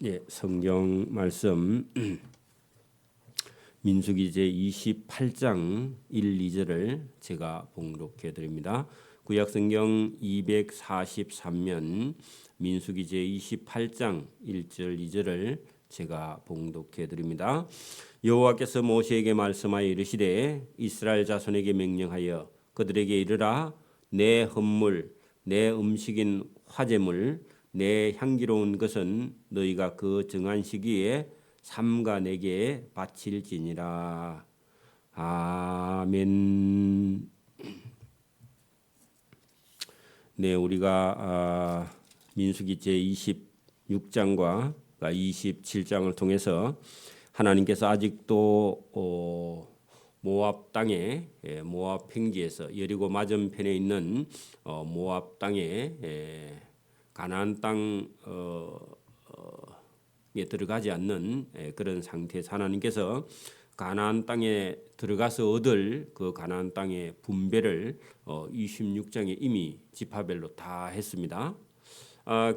예, 성경 말씀 민수기 제 28장 1, 2절을 제가 봉독해 드립니다. 구약 성경 243면 민수기 제 28장 1절 2절을 제가 봉독해 드립니다. 여호와께서 모세에게 말씀하여 이르시되 이스라엘 자손에게 명령하여 그들에게 이르라 내 헌물 내 음식인 화제물 내 향기로운 것은 너희가 그 정한 시기에 삼가 내게 바칠지니라. 아멘. 네, 우리가 민수기 제 26장과 27장을 통해서 하나님께서 아직도 모압 땅에 모압 평지에서 여리고 맞은편에 있는 모압 땅에 가나안 땅에 들어가지 않는 그런 상태에서 하나님께서 가나안 땅에 들어가서 얻을 그 가나안 땅의 분배를 26장에 이미 지파별로 다 했습니다.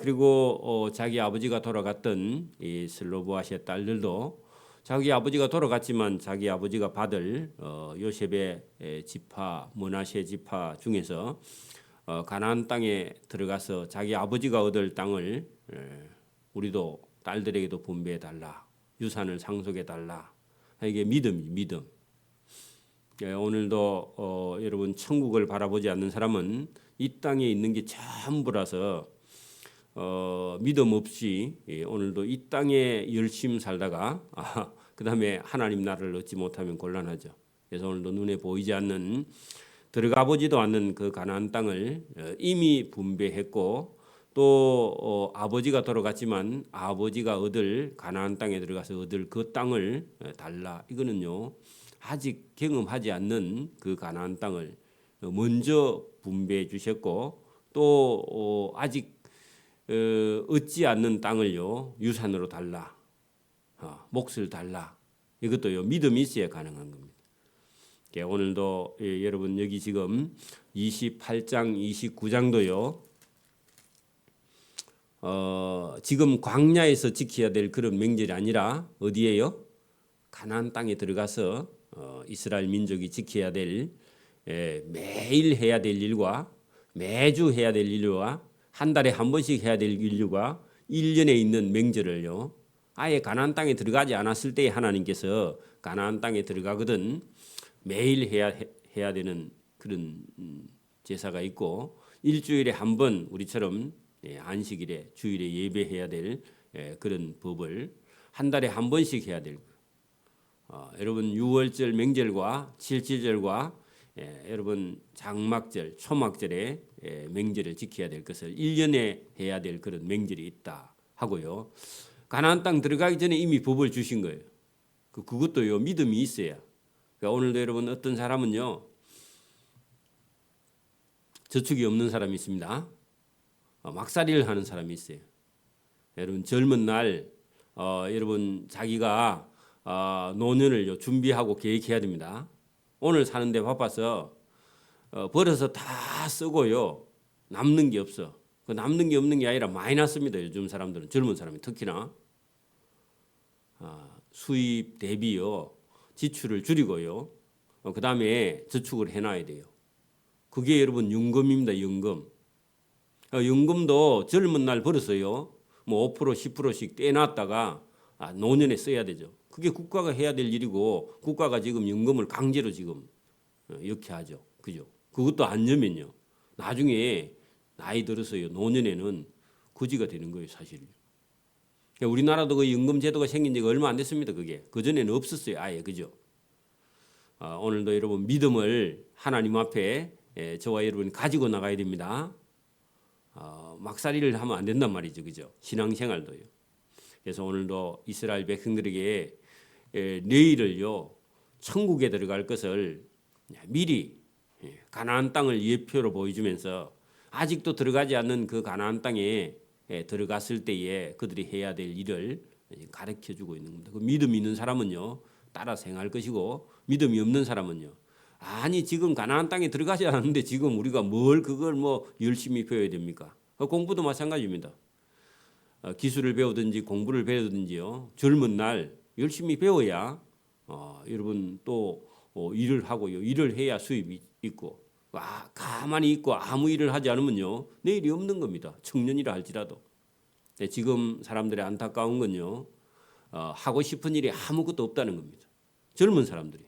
그리고 자기 아버지가 돌아갔던 이 슬로보아시의 딸들도 자기 아버지가 돌아갔지만 자기 아버지가 받을 요셉의 지파 므낫세 지파 중에서 가나안 땅에 들어가서 자기 아버지가 얻을 땅을 우리도 딸들에게도 분배해 달라. 유산을 상속해 달라. 이게 믿음이 믿음. 오늘도 여러분 천국을 바라보지 않는 사람은 이 땅에 있는 게 전부라서 믿음 없이 오늘도 이 땅에 열심히 살다가 그다음에 하나님 나라를 얻지 못하면 곤란하죠. 그래서 오늘도 눈에 보이지 않는 들어가 보지도 않는 그 가나안 땅을 이미 분배했고 또 아버지가 돌아갔지만 아버지가 얻을 가나안 땅에 들어가서 얻을 그 땅을 달라. 이거는요 아직 경험하지 않는 그 가나안 땅을 먼저 분배해 주셨고 또 아직 얻지 않는 땅을요 유산으로 달라. 몫을 달라. 이것도요 믿음이 있어야 가능한 겁니다. 오늘도 여러분 여기 지금 28장 29장도요 지금 광야에서 지켜야 될 그런 명절이 아니라 어디에요? 가나안 땅에 들어가서 이스라엘 민족이 지켜야 될 매일 해야 될 일과 매주 해야 될 일과 한 달에 한 번씩 해야 될 일과 1년에 있는 명절을요 아예 가나안 땅에 들어가지 않았을 때 하나님께서 가나안 땅에 들어가거든 매일 해야 되는 그런 제사가 있고 일주일에 한 번 우리처럼 안식일에 주일에 예배해야 될 그런 법을 한 달에 한 번씩 해야 될 여러분 유월절 명절과 칠칠절과 여러분 장막절 초막절에 명절을 지켜야 될 것을 1년에 해야 될 그런 명절이 있다 하고요. 가나안 땅 들어가기 전에 이미 법을 주신 거예요. 그것도요 믿음이 있어야. 그러니까 오늘도 여러분 어떤 사람은요 저축이 없는 사람이 있습니다. 막살이를 하는 사람이 있어요. 여러분 젊은 날 여러분 자기가 노년을 준비하고 계획해야 됩니다. 오늘 사는데 바빠서 벌어서 다 쓰고요 남는 게 없어. 그 남는 게 없는 게 아니라 마이너스입니다. 요즘 사람들은 젊은 사람이 특히나 수입 대비요 지출을 줄이고요. 그 다음에 저축을 해놔야 돼요. 그게 여러분 연금입니다. 연금. 연금도 젊은 날 벌었어요. 뭐 5% 10%씩 떼놨다가 노년에 써야 되죠. 그게 국가가 해야 될 일이고 국가가 지금 연금을 강제로 지금 이렇게 하죠. 그죠? 그것도 안 넣으면요. 나중에 나이 들어서요. 노년에는 거지가 되는 거예요. 사실. 우리나라도 그 연금 제도가 생긴 지가 얼마 안 됐습니다. 그게. 그전에는 없었어요. 아예. 그죠? 오늘도 여러분 믿음을 하나님 앞에 저와 여러분이 가지고 나가야 됩니다. 막살이를 하면 안 된단 말이죠. 그죠? 신앙생활도요. 그래서 오늘도 이스라엘 백성들에게 내일을요. 천국에 들어갈 것을 미리 가나안 땅을 예표로 보여주면서 아직도 들어가지 않는 그 가나안 땅에 들어갔을 때에 그들이 해야 될 일을 가르쳐주고 있는 겁니다. 그 믿음 있는 사람은요 따라서 행할 것이고 믿음이 없는 사람은요 아니 지금 가나안 땅에 들어가지 않았는데 지금 우리가 뭘 그걸 뭐 열심히 배워야 됩니까? 공부도 마찬가지입니다. 기술을 배우든지 공부를 배우든지요. 젊은 날 열심히 배워야 여러분 또 일을 하고요. 일을 해야 수입이 있고 가만히 있고 아무 일을 하지 않으면요. 내일이 없는 겁니다. 청년이라 할지라도. 지금 사람들의 안타까운 건요. 하고 싶은 일이 아무것도 없다는 겁니다. 젊은 사람들이.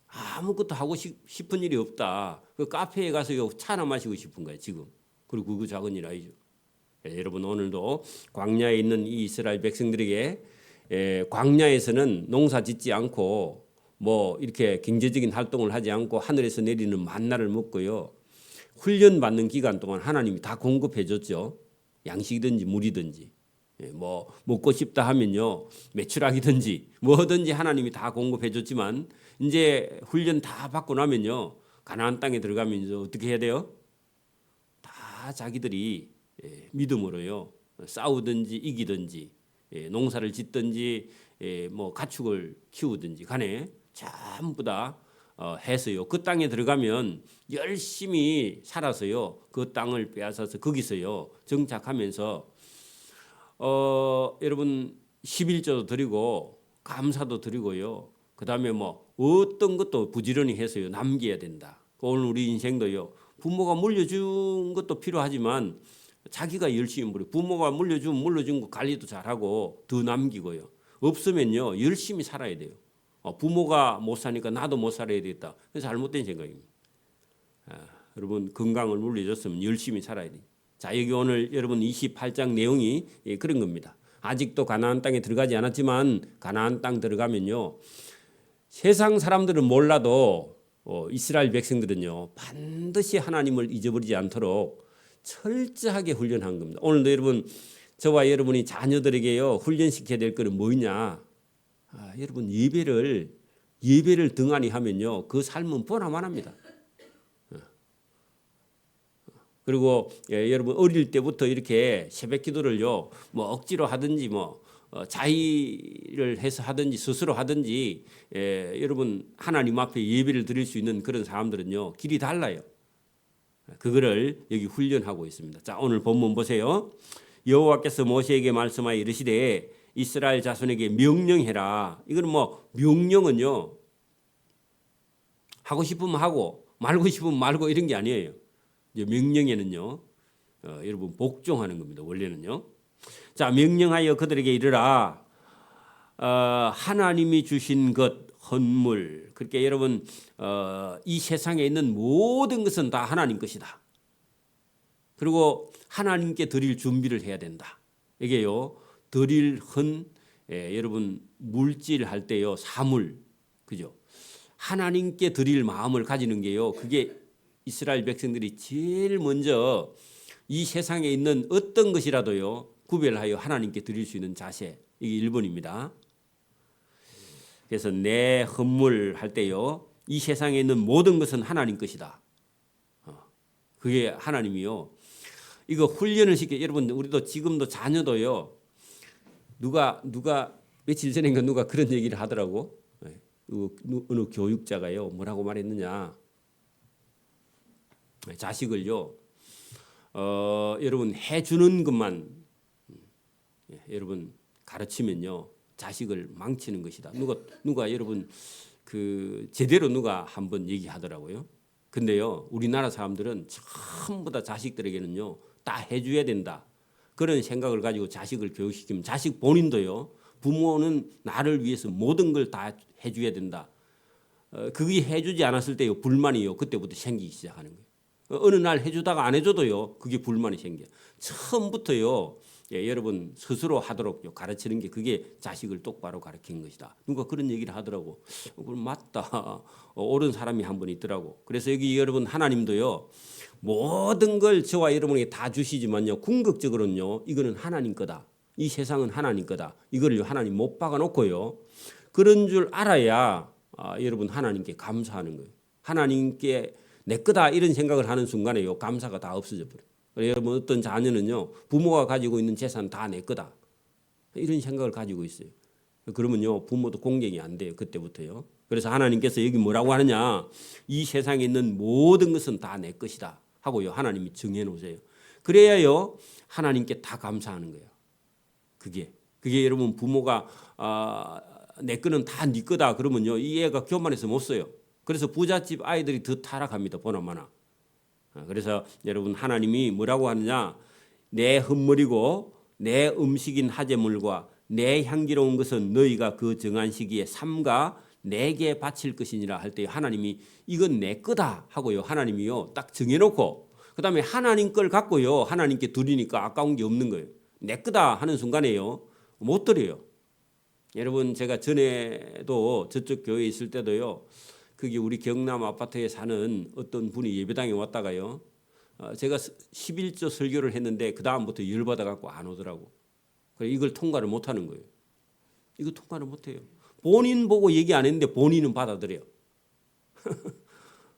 아무것도 하고 싶은 일이 없다. 그 카페에 가서 차나 마시고 싶은 거예요. 지금. 그리고 그거 작은 일 아니죠. 여러분 오늘도 광야에 있는 이 이스라엘 백성들에게 광야에서는 농사 짓지 않고 뭐 이렇게 경제적인 활동을 하지 않고 하늘에서 내리는 만나를 먹고요. 훈련 받는 기간 동안 하나님이 다 공급해 줬죠. 양식이든지 물이든지. 뭐 먹고 싶다 하면요. 매출하기든지 뭐든지 하나님이 다 공급해 줬지만 이제 훈련 다 받고 나면요. 가나안 땅에 들어가면 이제 어떻게 해야 돼요? 다 자기들이 믿음으로요. 싸우든지 이기든지 농사를 짓든지 뭐 가축을 키우든지 간에 전부 다 해서요. 그 땅에 들어가면 열심히 살아서요. 그 땅을 빼앗아서 거기서요. 정착하면서 여러분 11조도 드리고 감사도 드리고요. 그다음에 뭐 어떤 것도 부지런히 해서요. 남겨야 된다. 오늘 우리 인생도요. 부모가 물려준 것도 필요하지만 자기가 열심히 부모가 물려준 거 관리도 잘하고 더 남기고요. 없으면요. 열심히 살아야 돼요. 부모가 못 사니까 나도 못 살아야 되겠다. 그래서 잘못된 생각입니다. 여러분 건강을 물려줬으면 열심히 살아야 돼요. 자, 여기 오늘 여러분 28장 내용이 그런 겁니다. 아직도 가나안 땅에 들어가지 않았지만 가나안 땅 들어가면요. 세상 사람들은 몰라도 이스라엘 백성들은요. 반드시 하나님을 잊어버리지 않도록 철저하게 훈련한 겁니다. 오늘도 여러분 저와 여러분이 자녀들에게요. 훈련시켜야 될 것은 뭐냐? 여러분 예배를 등한히 하면요. 그 삶은 보나마납니다. 그리고 여러분 어릴 때부터 이렇게 새벽 기도를요. 뭐 억지로 하든지 뭐 자의를 해서 하든지 스스로 하든지 여러분 하나님 앞에 예배를 드릴 수 있는 그런 사람들은요. 길이 달라요. 그거를 여기 훈련하고 있습니다. 자, 오늘 본문 보세요. 여호와께서 모세에게 말씀하여 이르시되 이스라엘 자손에게 명령해라. 이거는 뭐 명령은요. 하고 싶으면 하고 말고 싶으면 말고 이런 게 아니에요. 이제 명령에는요. 여러분 복종하는 겁니다. 원래는요. 자, 명령하여 그들에게 이르라. 하나님이 주신 것 헌물. 그렇게 여러분 이 세상에 있는 모든 것은 다 하나님 것이다. 그리고 하나님께 드릴 준비를 해야 된다. 이게요. 드릴 여러분 물질 할 때요. 사물. 그죠? 하나님께 드릴 마음을 가지는 게요. 그게 이스라엘 백성들이 제일 먼저 이 세상에 있는 어떤 것이라도요. 구별하여 하나님께 드릴 수 있는 자세. 이게 1번입니다. 그래서 내 헌물 할 때요. 이 세상에 있는 모든 것은 하나님 것이다. 그게 하나님이요. 이거 훈련을 시켜 여러분 우리도 지금도 자녀도요. 누가 며칠 전인가 누가 그런 얘기를 하더라고. 어느 교육자가요. 뭐라고 말했느냐. 자식을요. 여러분 해주는 것만 여러분 가르치면요. 자식을 망치는 것이다. 누가 여러분 제대로 누가 한번 얘기하더라고요. 근데요. 우리나라 사람들은 전부 다 자식들에게는요. 다 해줘야 된다. 그런 생각을 가지고 자식을 교육시키면 자식 본인도요. 부모는 나를 위해서 모든 걸 다 해줘야 된다. 그게 해주지 않았을 때요. 불만이요. 그때부터 생기기 시작하는 거예요. 어느 날 해주다가 안 해줘도요. 그게 불만이 생겨요. 처음부터요. 여러분 스스로 하도록 가르치는 게 그게 자식을 똑바로 가르치는 것이다. 누가 그런 얘기를 하더라고. 그럼 맞다. 옳은 사람이 한 분 있더라고. 그래서 여기 여러분 하나님도요. 모든 걸 저와 여러분에게 다 주시지만요. 궁극적으로는요. 이거는 하나님 거다. 이 세상은 하나님 거다. 이걸 하나님 못 박아놓고요. 그런 줄 알아야 여러분 하나님께 감사하는 거예요. 하나님께 내 거다 이런 생각을 하는 순간에요. 감사가 다 없어져 버려요. 여러분 어떤 자녀는요. 부모가 가지고 있는 재산 다 내 거다. 이런 생각을 가지고 있어요. 그러면요. 부모도 공경이 안 돼요. 그때부터요. 그래서 하나님께서 여기 뭐라고 하느냐. 이 세상에 있는 모든 것은 다 내 것이다. 하고요. 하나님이 정해 놓으세요. 그래야요. 하나님께 다 감사하는 거예요. 그게 여러분 부모가 내 거는 다 네 거다 그러면요 이 애가 교만해서 못 써요. 그래서 부잣집 아이들이 더 타락합니다. 보나마나. 그래서 여러분 하나님이 뭐라고 하느냐, 내 흠물이고 내 음식인 하재물과 내 향기로운 것은 너희가 그 정한 시기에 삼가 내게 바칠 것이니라 할 때 하나님이 이건 내 거다 하고요 하나님이요 딱 정해놓고 그 다음에 하나님 걸 갖고요 하나님께 드리니까 아까운 게 없는 거예요. 내 거다 하는 순간에요 못 드려요. 여러분 제가 전에도 저쪽 교회에 있을 때도요 거기 우리 경남 아파트에 사는 어떤 분이 예배당에 왔다가요 제가 11조 설교를 했는데 그 다음부터 열받아 갖고 안 오더라고. 그래 이걸 통과를 못 하는 거예요. 이거 통과를 못 해요. 본인 보고 얘기 안 했는데 본인은 받아들여요.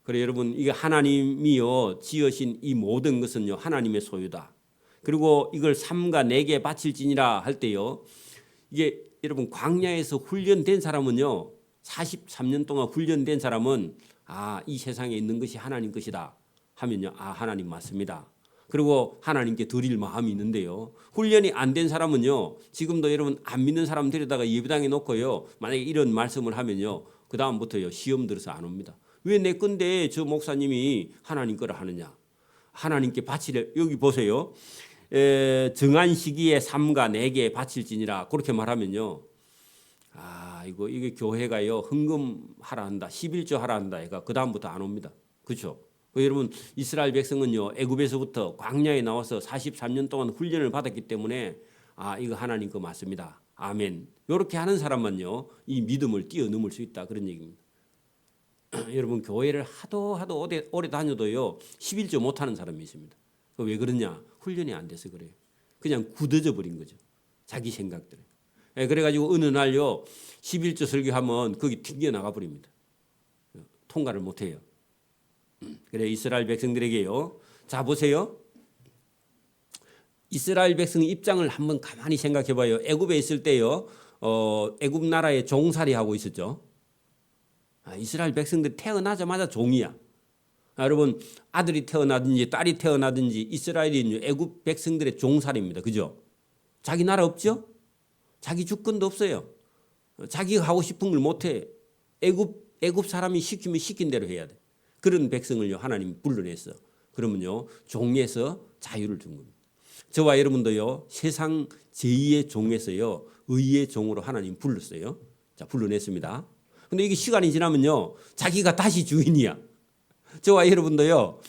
그래 여러분 이게 하나님이요 지으신 이 모든 것은요 하나님의 소유다. 그리고 이걸 삼가 내게 바칠지니라 할 때요 이게 여러분 광야에서 훈련된 사람은요 43년 동안 훈련된 사람은 이 세상에 있는 것이 하나님 것이다 하면요 하나님 맞습니다. 그리고 하나님께 드릴 마음이 있는데요 훈련이 안 된 사람은요 지금도 여러분 안 믿는 사람 데려다가 예배당에 놓고요 만약에 이런 말씀을 하면요 그 다음부터요 시험 들어서 안 옵니다. 왜 내 건데 저 목사님이 하나님 거라 하느냐. 하나님께 바치려 여기 보세요. 정한 시기에 삼가 내게 바칠지니라 그렇게 말하면요 이게 교회가요 헌금하라 한다 11조 하라 한다 얘가 그 다음부터 안 옵니다. 그렇죠? 여러분 이스라엘 백성은요 애굽에서부터 광야에 나와서 43년 동안 훈련을 받았기 때문에 이거 하나님 거 맞습니다. 아멘. 이렇게 하는 사람만요 이 믿음을 뛰어넘을 수 있다 그런 얘기입니다. 여러분 교회를 하도 오래 다녀도요 11조 못하는 사람이 있습니다. 왜 그러냐? 훈련이 안 돼서 그래요. 그냥 굳어져 버린 거죠. 자기 생각대로. 그래가지고 어느 날요 11조 설교하면 거기 튕겨 나가 버립니다. 통과를 못해요. 그래 이스라엘 백성들에게요. 자 보세요. 이스라엘 백성 입장을 한번 가만히 생각해봐요. 애굽에 있을 때요. 애굽 나라에 종살이 하고 있었죠. 이스라엘 백성들 태어나자마자 종이야. 여러분 아들이 태어나든지 딸이 태어나든지 이스라엘이 애굽 백성들의 종살이입니다. 그죠? 자기 나라 없죠? 자기 주권도 없어요. 자기가 하고 싶은 걸 못해. 애굽 사람이 시키면 시킨 대로 해야 돼. 그런 백성을요 하나님이 불러냈어. 그러면요 종에서 자유를 준 겁니다. 저와 여러분도요 세상 제2의 종에서요 의의 종으로 하나님 불렀어요. 자 불러냈습니다. 근데 이게 시간이 지나면요 자기가 다시 주인이야. 저와 여러분도요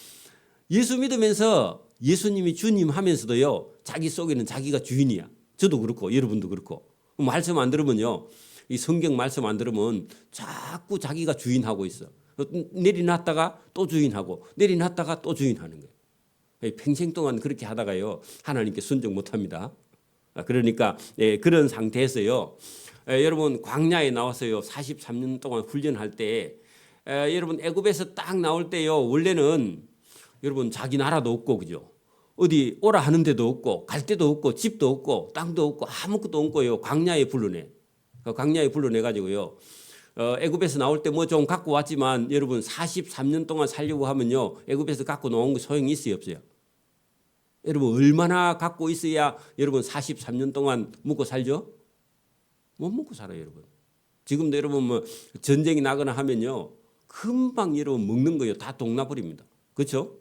예수 믿으면서 예수님이 주님 하면서도요 자기 속에는 자기가 주인이야. 저도 그렇고 여러분도 그렇고 말씀 안 들으면요 이 성경 말씀 안 들으면 자꾸 자기가 주인하고 있어. 내리놨다가 또 주인하고 내리놨다가 또 주인하는 거예요. 평생 동안 그렇게 하다가요 하나님께 순종 못합니다. 그러니까 그런 상태에서요 여러분 광야에 나와서요 43년 동안 훈련할 때 여러분 애굽에서 딱 나올 때요 원래는 여러분 자기 나라도 없고 그죠? 어디 오라 하는 데도 없고 갈 데도 없고 집도 없고 땅도 없고 아무것도 없고요 광야에 불러내. 광야에 불러내 가지고요 애굽에서 나올 때 뭐 좀 갖고 왔지만 여러분 43년 동안 살려고 하면요 애굽에서 갖고 나온 거 소용이 있어요 없어요? 여러분 얼마나 갖고 있어야 여러분 43년 동안 먹고 살죠? 못 먹고 살아요 여러분. 지금도 여러분 뭐 전쟁이 나거나 하면요 금방 여러분 먹는 거요 다 동나버립니다. 그렇죠?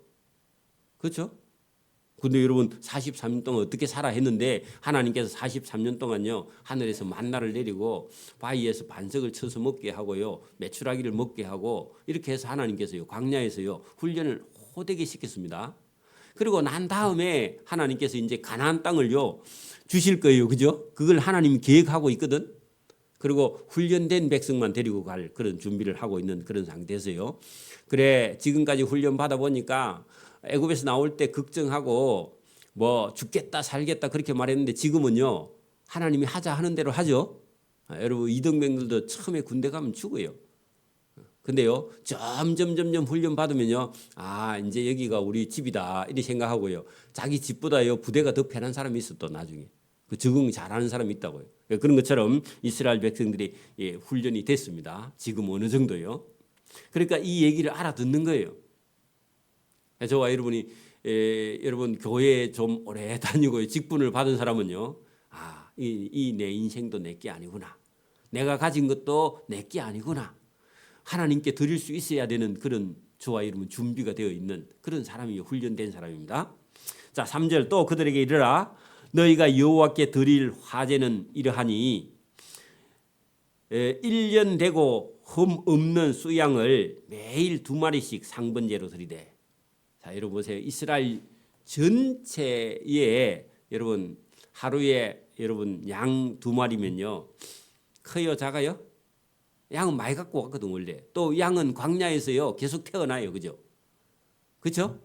그렇죠? 근데 여러분 43년 동안 어떻게 살아 했는데 하나님께서 43년 동안요 하늘에서 만나를 내리고 바위에서 반석을 쳐서 먹게 하고요 메추라기를 먹게 하고 이렇게 해서 하나님께서요 광야에서요 훈련을 호되게 시켰습니다. 그리고 난 다음에 하나님께서 이제 가나안 땅을요 주실 거예요. 그죠? 그걸 하나님이 계획하고 있거든. 그리고 훈련된 백성만 데리고 갈 그런 준비를 하고 있는 그런 상태에서요. 그래 지금까지 훈련 받아 보니까 애굽에서 나올 때 걱정하고 뭐 죽겠다 살겠다 그렇게 말했는데 지금은요 하나님이 하자 하는 대로 하죠. 여러분 이등병들도 처음에 군대 가면 죽어요. 근데요 점점 훈련 받으면요 이제 여기가 우리 집이다 이렇게 생각하고요 자기 집보다요 부대가 더 편한 사람이 있어 또 나중에 그 적응 잘하는 사람이 있다고요. 그런 것처럼 이스라엘 백성들이 훈련이 됐습니다. 지금 어느 정도요. 그러니까 이 얘기를 알아듣는 거예요. 저와 여러분이 여러분 교회에 좀 오래 다니고 직분을 받은 사람은요, 이 내 인생도 내게 아니구나. 내가 가진 것도 내게 아니구나. 하나님께 드릴 수 있어야 되는 그런 저와 여러분 준비가 되어 있는 그런 사람이 훈련된 사람입니다. 자, 3절 또 그들에게 이르라 너희가 여호와께 드릴 화제는 이러하니 1년 되고 흠 없는 수양을 매일 2마리씩 상번제로 드리되. 자, 여러분 보세요. 이스라엘 전체에 여러분 하루에 여러분 양 2마리면요. 커요, 작아요? 양은 많이 갖고 왔거든 원래. 또 양은 광야에서요 계속 태어나요, 그죠? 그렇죠?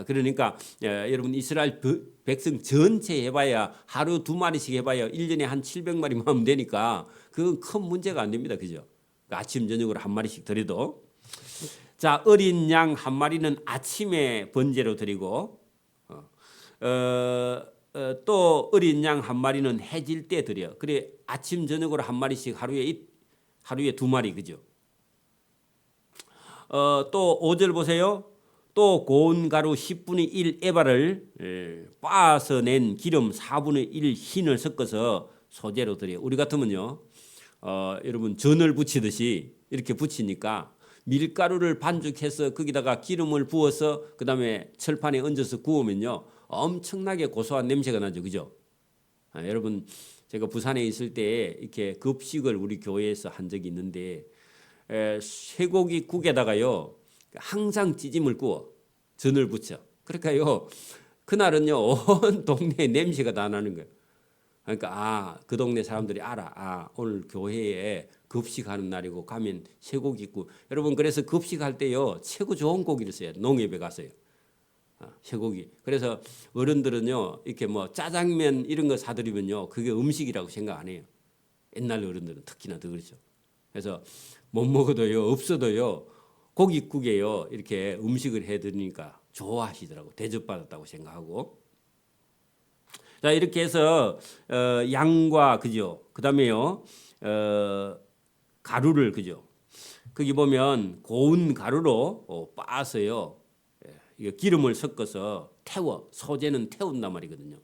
그러니까 여러분 이스라엘 백성 전체 해봐야 하루 2마리씩 해봐야 1년에 한 700마리만 하면 되니까 그건 큰 문제가 안 됩니다, 그죠? 아침 저녁으로 1마리씩 드려도. 자, 어린 양 1마리는 아침에 번제로 드리고 또 어린 양 1마리는 해질 때 드려. 그래 아침 저녁으로 1마리씩 하루에 2마리, 그죠? 또 5절 보세요. 또 고운 가루 10분의 1 에바를 빻아서 낸 기름 4분의 1 흰을 섞어서 소재로 드려. 우리 같으면요, 여러분 전을 부치듯이 이렇게 부치니까 밀가루를 반죽해서 거기다가 기름을 부어서 그 다음에 철판에 얹어서 구우면요 엄청나게 고소한 냄새가 나죠, 그죠? 여러분 제가 부산에 있을 때 이렇게 급식을 우리 교회에서 한 적이 있는데 쇠고기 국에다가요 항상 찌짐을 구워 전을 부쳐. 그러니까요 그날은요 온 동네에 냄새가 다 나는 거예요. 그러니까 그 동네 사람들이 알아. 오늘 교회에 급식하는 날이고 가면 쇠고기 있고. 여러분 그래서 급식할 때요 최고 좋은 고기를 써요. 농협에 가서요. 쇠고기. 그래서 어른들은요 이렇게 뭐 짜장면 이런 거 사드리면요 그게 음식이라고 생각 안 해요. 옛날 어른들은 특히나 더 그렇죠. 그래서 못 먹어도요 없어도요 고깃국에요 이렇게 음식을 해드리니까 좋아하시더라고. 대접받았다고 생각하고. 자, 이렇게 해서 양과 그죠. 그다음에요 가루를 그죠. 거기 보면 고운 가루로 빻아서요 이거 기름을 섞어서 태워. 소재는 태운단 말이거든요.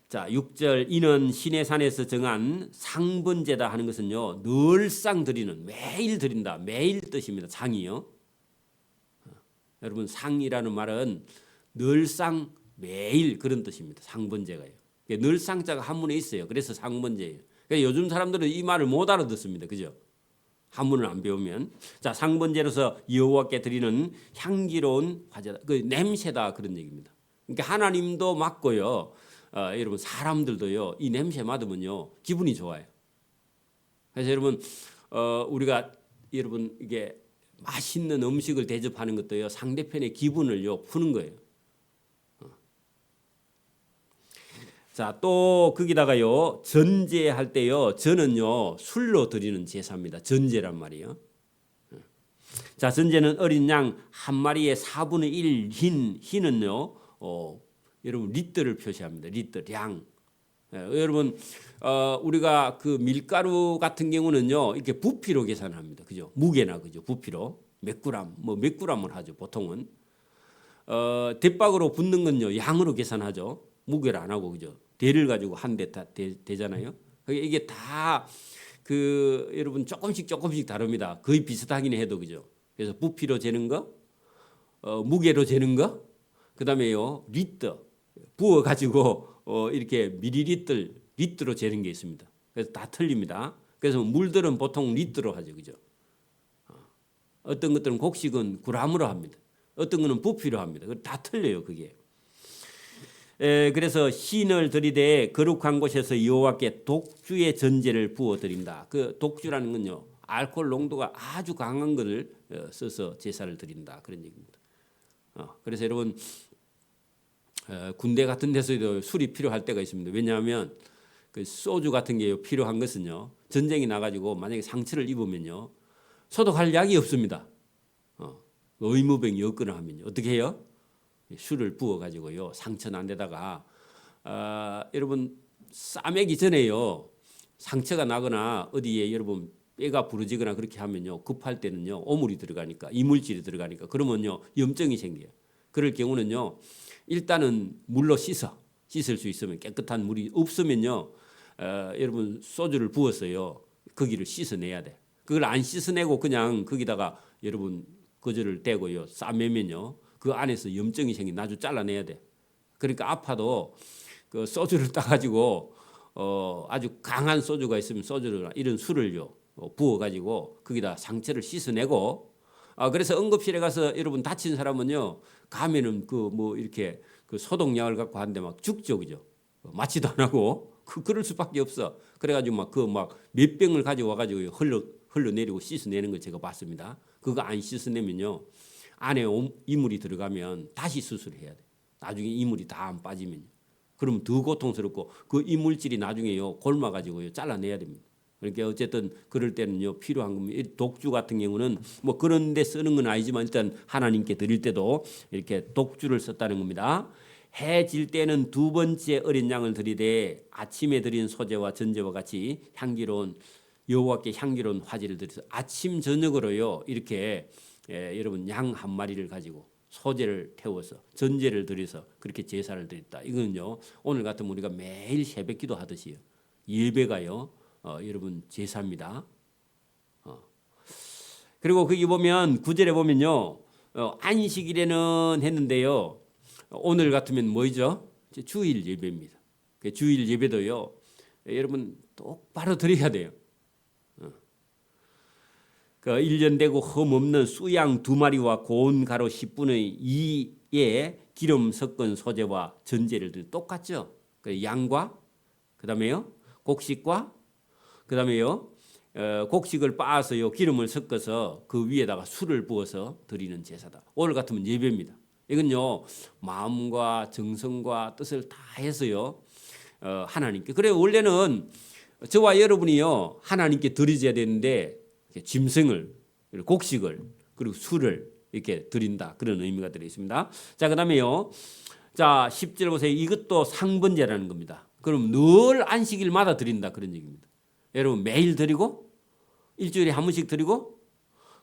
자, 6절 이는 시내 산에서 정한 상번제다 하는 것은요 늘상 드리는, 매일 드린다. 매일 뜻입니다. 상이요. 여러분 상이라는 말은 늘상 매일 그런 뜻입니다. 상번제가요. 늘 상자가 한문에 있어요. 그래서 상번제예요. 그러니까 요즘 사람들은 이 말을 못 알아듣습니다. 그죠? 한문을 안 배우면. 자, 상번제로서 여호와께 드리는 향기로운 화제다. 그 냄새다 그런 얘기입니다. 그러니까 하나님도 맡고요. 여러분 사람들도요. 이 냄새 맡으면요. 기분이 좋아요. 그래서 여러분 우리가 여러분 이게 맛있는 음식을 대접하는 것도요. 상대편의 기분을요. 푸는 거예요. 자, 또 거기다가요 전제할 때요 전은요 술로 드리는 제사입니다. 전제란 말이에요. 자, 전제는 어린 양 1마리에 4분의 1 흰은요 여러분 리터를 표시합니다. 리터 양. 여러분 우리가 그 밀가루 같은 경우는요 이렇게 부피로 계산합니다. 그죠? 무게나 그죠? 부피로 몇 그램 몇 그램을 하죠 보통은. 대박으로 붙는 건요 양으로 계산하죠. 무게를 안 하고 그죠? 대를 가지고 한 대 되잖아요. 이게 다 그 여러분 조금씩 다릅니다. 거의 비슷하긴 해도 그죠? 그래서 부피로 재는 거, 무게로 재는 거, 그다음에요 리터 부어 가지고 이렇게 리터로 재는 게 있습니다. 그래서 다 틀립니다. 그래서 물들은 보통 리터로 하죠, 그죠? 어떤 것들은 곡식은 그램으로 합니다. 어떤 거는 부피로 합니다. 다 틀려요, 그게. 그래서 흰을 들이대 거룩한 곳에서 여호와께 독주의 전제를 부어 드린다. 그 독주라는 건요 알코올 농도가 아주 강한 것을 써서 제사를 드린다 그런 얘기입니다. 그래서 여러분 군대 같은 데서도 술이 필요할 때가 있습니다. 왜냐하면 그 소주 같은 게 필요한 것은요 전쟁이 나가지고 만약에 상처를 입으면요 소독할 약이 없습니다. 의무병이 없거나 하면요 어떻게 해요? 술을 부어 가지고요 상처 난 데다가 여러분 싸매기 전에요 상처가 나거나 어디에 여러분 뼈가 부러지거나 그렇게 하면요 급할 때는요 오물이 들어가니까 이물질이 들어가니까 그러면요 염증이 생겨요. 그럴 경우는요, 일단은 물로 씻을 수 있으면, 깨끗한 물이 없으면요, 여러분 소주를 부었어요. 거기를 씻어내야 돼. 그걸 안 씻어내고 그냥 거기다가 여러분 거저를 대고요, 싸매면요, 그 안에서 염증이 생긴 아주 잘라내야 돼. 그러니까 아파도 그 소주를 따가지고 아주 강한 소주가 있으면 소주를 이런 술을요 부어가지고 거기다 상처를 씻어내고, 그래서 응급실에 가서 여러분 다친 사람은요 가면은 그 뭐 이렇게 그 소독약을 갖고 하는데 막 죽죠, 그죠? 맞지도 안 하고 그럴 수밖에 없어. 그래가지고 막 그 막 몇 병을 가져와 가지고 흘러내리고 씻어내는 걸 제가 봤습니다. 그거 안 씻어내면요 안에 이물이 들어가면 다시 수술해야 돼. 나중에 이물이 다 안 빠지면요. 그럼 더 고통스럽고 그 이물질이 나중에요 골마가지고요 잘라내야 됩니다. 그러니까 어쨌든 그럴 때는요 필요한 겁니다. 독주 같은 경우는 뭐 그런 데 쓰는 건 아니지만 일단 하나님께 드릴 때도 이렇게 독주를 썼다는 겁니다. 해 질 때는 두 번째 어린 양을 드리되 아침에 드린 소제와 전제와 같이 향기로운 여호와께 향기로운 화제를 드려서 아침 저녁으로요 이렇게 여러분 양 한 마리를 가지고 소제를 태워서 전제를 드려서 그렇게 제사를 드렸다. 이거는요 오늘 같으면 우리가 매일 새벽기도 하듯이요 예배가요 여러분 제사입니다. 그리고 거기 보면 9절에 보면요 안식일에는 했는데요 오늘 같으면 뭐죠? 주일 예배입니다. 그 주일 예배도요 여러분 똑바로 드려야 돼요. 그 1년 되고 흠없는 수양 2마리와 고운 가루 10분의 2에 기름 섞은 소제와 전제를 드려 똑같죠. 그 양과 그다음에요 곡식과 그다음에요 곡식을 빻아서요 기름을 섞어서 그 위에다가 술을 부어서 드리는 제사다. 오늘 같으면 예배입니다. 이건요 마음과 정성과 뜻을 다 해서요 하나님께, 그래 원래는 저와 여러분이요 하나님께 드리셔야 되는데 짐승을, 곡식을, 그리고 술을 이렇게 드린다. 그런 의미가 들어 있습니다. 자, 그다음에요. 자, 10절 보세요. 이것도 상번제라는 겁니다. 그럼 늘 안식일마다 드린다 그런 얘기입니다. 여러분 매일 드리고 일주일에 한 번씩 드리고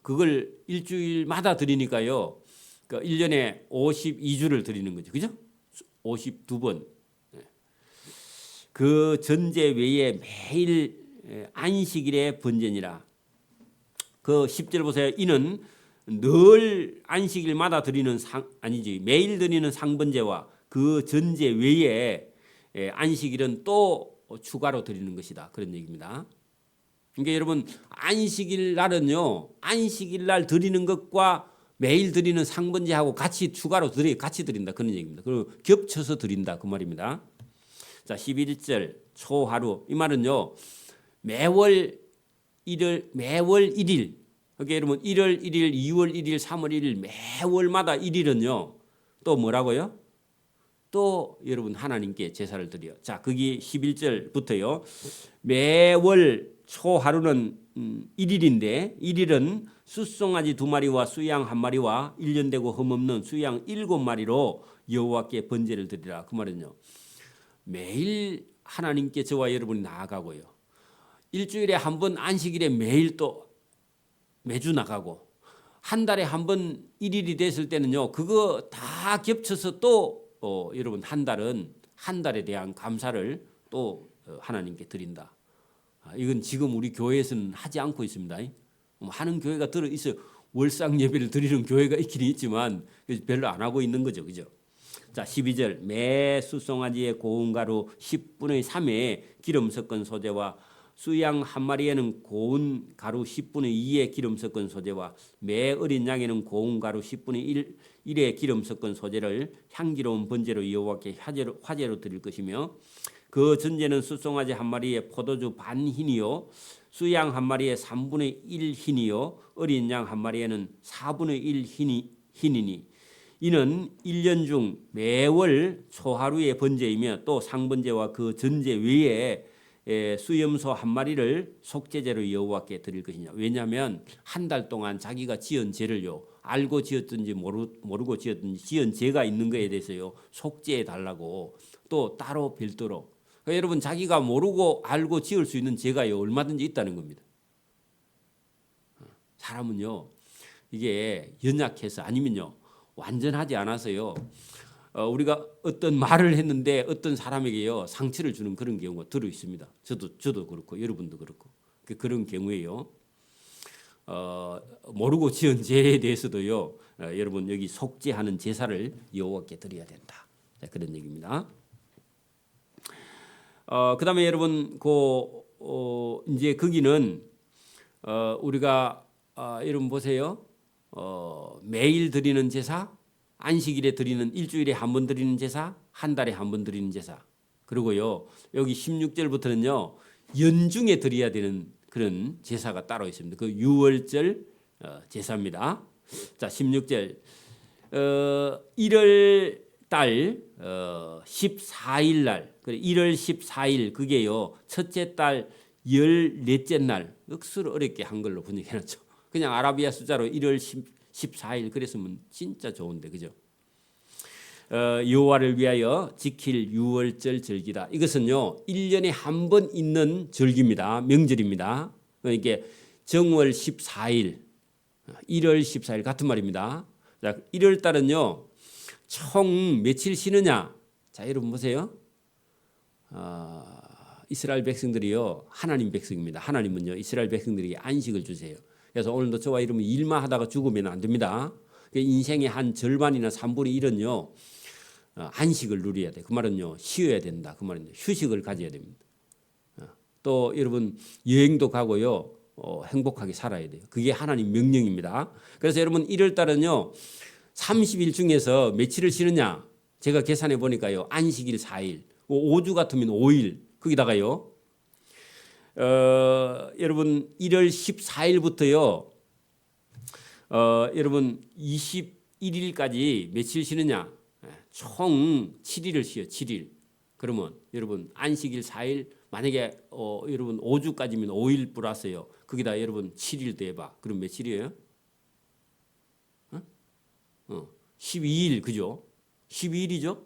그걸 일주일마다 드리니까요. 그 1년에 52주를 드리는 거죠. 그죠? 52번. 그 전제 외에 매일 안식일의 번제니라. 그 10절 보세요. 이는 늘 안식일마다 드리는 매일 드리는 상번제와 그 전제 외에 안식일은 또 추가로 드리는 것이다. 그런 얘기입니다. 그러니까 여러분 안식일 날은요. 안식일 날 드리는 것과 매일 드리는 상번제하고 같이 추가로 같이 드린다. 그런 얘기입니다. 그리고 겹쳐서 드린다. 그 말입니다. 자, 11절 초하루. 이 말은요. 매월 1일, 그러니까 여러분 1월 1일, 2월 1일, 3월 1일 매월마다 1일은요 또 뭐라고요? 또 여러분 하나님께 제사를 드려. 자, 거기 11절부터요 매월 초하루는 1일인데 1일은 숫송아지 2마리와 수양 1마리와 1년 되고 흠없는 수양 7마리로 여호와께 번제를 드리라. 그 말은요 매일 하나님께 저와 여러분이 나아가고요 일주일에 한 번 안식일에 매일 또 매주 나가고 한 달에 한 번 1일이 됐을 때는요 그거 다 겹쳐서 또 여러분 한 달은 한 달에 대한 감사를 또 하나님께 드린다. 이건 지금 우리 교회에서는 하지 않고 있습니다. 하는 교회가 들어 있어요. 월상 예배를 드리는 교회가 있긴 있지만 별로 안 하고 있는 거죠. 그죠? 자, 12절 매 숫송아지의 고운 가루 10분의 3에 기름 섞은 소제와 수양 1마리에는 고운 가루 10분의 2에 기름 섞은 소제와 매 어린 양에는 고운 가루 10분의 1에 기름 섞은 소제를 향기로운 번제로 여호와께 화제로 드릴 것이며 그 전제는 숫송아지 1마리에 포도주 반 흰이요 수양 1마리에 3분의 1 흰이요 어린 양 1마리에는 4분의 1 흰이니 이는 1년 중 매월 초하루의 번제이며 또 상번제와 그 전제 외에 수염소 1마리를 속죄제로 여호와께 드릴 것이냐. 왜냐하면 한 달 동안 자기가 지은 죄를요 알고 지었든지 모르고 지었든지 지은 죄가 있는 것에 대해서요 속죄해 달라고 또 따로 별도로. 그러니까 여러분 자기가 모르고 알고 지을 수 있는 죄가요 얼마든지 있다는 겁니다. 사람은요 이게 연약해서 아니면요 완전하지 않아서요. 우리가 어떤 말을 했는데 어떤 사람에게요 상처를 주는 그런 경우가 들어 있습니다. 저도 그렇고 여러분도 그렇고 그런 경우에요. 모르고 지은 죄에 대해서도요. 여러분 여기 속죄하는 제사를 여호와께 드려야 된다. 자, 그런 얘기입니다. 그다음에 여러분 이제 거기는 우리가 여러분 보세요. 매일 드리는 제사, 안식일에 드리는 일주일에 한 번 드리는 제사, 한 달에 한 번 드리는 제사. 그리고요 여기 16절부터는요 연중에 드려야 되는 그런 제사가 따로 있습니다. 그 유월절 제사입니다. 자 16절 1월 달 14일 날 1월 14일 그게요 첫째 달 14째 날 억수로 어렵게 한글로 번역해놨죠. 그냥 아라비아 숫자로 1월 14일 그랬으면 진짜 좋은데 그죠? 여호와를 위하여 지킬 유월절 절기다. 이것은요 1년에 한 번 있는 절기입니다. 명절입니다. 그러니까 정월 14일 1월 14일 같은 말입니다. 자, 1월 달은요 총 며칠 쉬느냐? 자, 여러분 보세요. 이스라엘 백성들이요 하나님 백성입니다. 하나님은요 이스라엘 백성들에게 안식을 주세요. 그래서 오늘도 저와 여러분 일만 하다가 죽으면 안 됩니다. 인생의 한 절반이나 3분의 1은요 안식을 누려야 돼. 그 말은요 쉬어야 된다. 그 말은요 휴식을 가져야 됩니다. 또 여러분 여행도 가고요 행복하게 살아야 돼요. 그게 하나님 명령입니다. 그래서 여러분 1월 달은요 30일 중에서 며칠을 쉬느냐? 제가 계산해 보니까요 안식일 4일, 5주 같으면 5일. 거기다가요 여러분 1월 14일부터요 여러분 21일까지 며칠 쉬느냐? 총 7일을 쉬어요. 7일. 그러면 여러분 안식일 4일 만약에 여러분 5주까지면 5일 플러스요. 거기다 여러분 7일 더해봐. 그럼 며칠이에요? 12일 그죠? 12일이죠?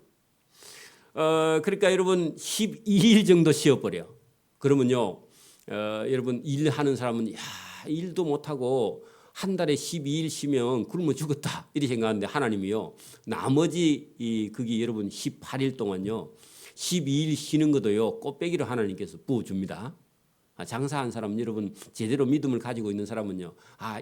그러니까 여러분 12일 정도 쉬어버려. 그러면요 여러분 일하는 사람은 야 일도 못하고 한 달에 12일 쉬면 굶어 죽었다 이렇게 생각하는데 하나님이요 나머지 거기 여러분 18일 동안요 12일 쉬는 것도요 꽃배기로 하나님께서 부어줍니다. 장사한 사람 여러분 제대로 믿음을 가지고 있는 사람은요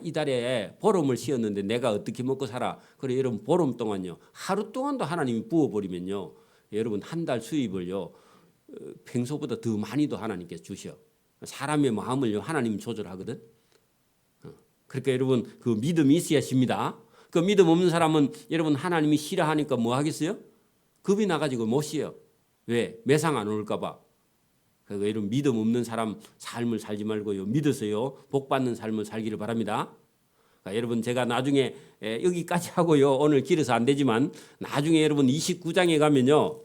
이달에 보름을 쉬었는데 내가 어떻게 먹고 살아. 그래 여러분 보름 동안요 하루 동안도 하나님이 부어버리면요 여러분 한 달 수입을요 평소보다 더 많이도 하나님께서 주셔. 사람의 마음을요 하나님이 조절하거든. 그러니까 여러분 그 믿음이 있어야 쉽니다. 그 믿음 없는 사람은 여러분 하나님이 싫어하니까 뭐 하겠어요? 겁이 나가지고 못 쉬어. 왜? 매상 안 올까 봐. 그러니까 여러분 믿음 없는 사람 삶을 살지 말고요 믿어서요 복 받는 삶을 살기를 바랍니다. 그러니까 여러분 제가 나중에 여기까지 하고요 오늘 길어서 안 되지만 나중에 여러분 29장에 가면요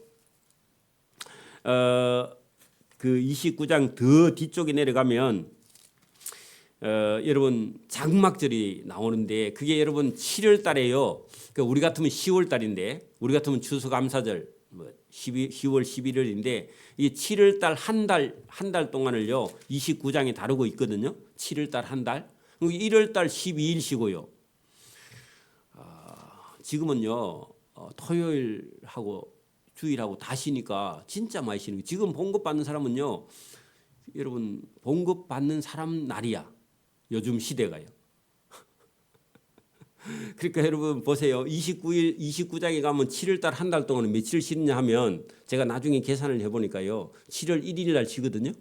그 29장 더 뒤쪽에 내려가면 여러분 장막절이 나오는데 그게 여러분 7월 달에요. 그러니까 우리 같으면 10월 달인데 우리 같으면 추수감사절 10월 11월인데 이 7월 달 한 달 동안을요 29장에 다루고 있거든요. 7월 달 한 달. 1월 달 12일 쉬고요. 지금은요 토요일하고 주일하고 다 쉬니까 진짜 많이 쉬는 거예요. 지금 봉급 받는 사람은요 여러분 봉급 받는 사람 날이야. 요즘 시대가요. 그러니까 여러분 보세요. 29장에 가면 7월 달 한 달 동안 며칠 쉬느냐 하면 제가 나중에 계산을 해보니까요. 7월 1일 날 쉬거든요.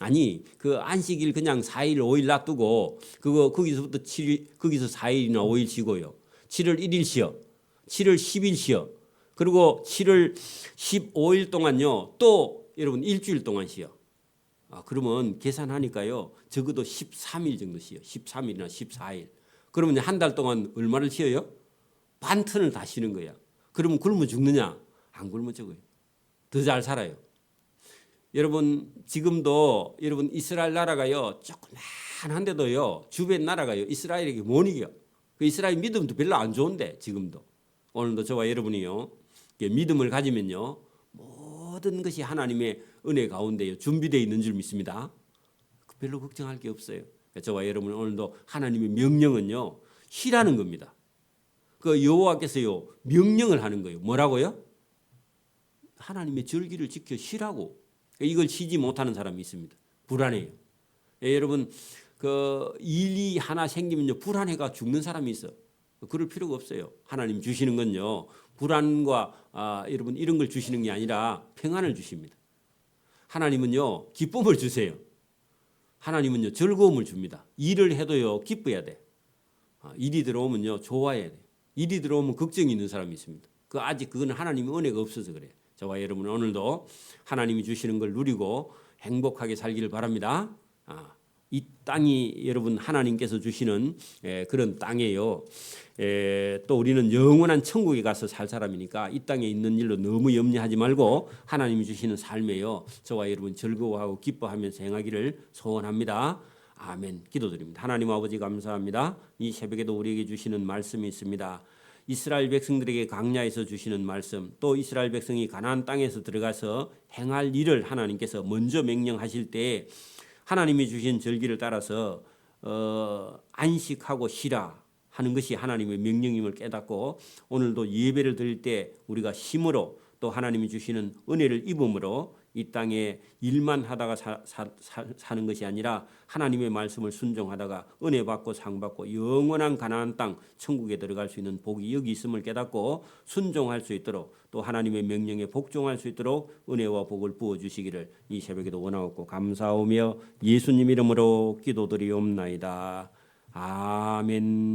아니 그 안식일 그냥 4일 5일 놔두고 그거 거기서부터 4일이나 5일 쉬고요. 7월 1일 쉬어. 7월 10일 쉬어. 그리고 7월 15일 동안요. 또 여러분 일주일 동안 쉬어. 그러면 계산하니까요. 적어도 13일 정도 쉬어. 13일이나 14일. 그러면 한 달 동안 얼마를 쉬어요? 반튼을 다 쉬는 거야. 그러면 굶어 죽느냐? 안 굶어 죽어요. 더 잘 살아요. 여러분 지금도 여러분 이스라엘 나라가요. 조그만한데도요. 주변 나라가요. 이스라엘에게 못 이겨. 그 이스라엘 믿음도 별로 안 좋은데 지금도. 오늘도 저와 여러분이요. 믿음을 가지면요. 모든 것이 하나님의 은혜 가운데요. 준비되어 있는 줄 믿습니다. 별로 걱정할 게 없어요. 저와 여러분 오늘도 하나님의 명령은요. 쉬라는 겁니다. 그 여호와께서요 명령을 하는 거예요. 뭐라고요? 하나님의 절기를 지켜 쉬라고. 이걸 쉬지 못하는 사람이 있습니다. 불안해요. 예, 여러분 그 일이 하나 생기면요 불안해가 죽는 사람이 있어. 그럴 필요가 없어요. 하나님 주시는 건요 불안과 여러분 이런 걸 주시는 게 아니라 평안을 주십니다. 하나님은요 기쁨을 주세요. 하나님은요 즐거움을 줍니다. 일을 해도요 기뻐야 돼. 일이 들어오면요 좋아해야 돼. 일이 들어오면 걱정이 있는 사람이 있습니다. 그 아직 그건 하나님의 은혜가 없어서 그래요. 저와 여러분 오늘도 하나님이 주시는 걸 누리고 행복하게 살기를 바랍니다. 이 땅이 여러분 하나님께서 주시는 그런 땅이에요. 또 우리는 영원한 천국에 가서 살 사람이니까 이 땅에 있는 일로 너무 염려하지 말고 하나님이 주시는 삶에요. 저와 여러분 즐거워하고 기뻐하면서 행하기를 소원합니다. 아멘. 기도드립니다. 하나님 아버지 감사합니다. 이 새벽에도 우리에게 주시는 말씀이 있습니다. 이스라엘 백성들에게 광야에서 주시는 말씀, 또 이스라엘 백성이 가나안 땅에서 들어가서 행할 일을 하나님께서 먼저 명령하실 때 하나님이 주신 절기를 따라서 안식하고 쉬라 하는 것이 하나님의 명령임을 깨닫고 오늘도 예배를 드릴 때 우리가 힘으로 또 하나님이 주시는 은혜를 입음으로 이 땅에 일만 하다가 사는 것이 아니라 하나님의 말씀을 순종하다가 은혜 받고 상 받고 영원한 가나안 땅 천국에 들어갈 수 있는 복이 여기 있음을 깨닫고 순종할 수 있도록 또 하나님의 명령에 복종할 수 있도록 은혜와 복을 부어 주시기를 이 새벽에도 원하옵고 감사하며 예수님 이름으로 기도드리옵나이다. 아멘.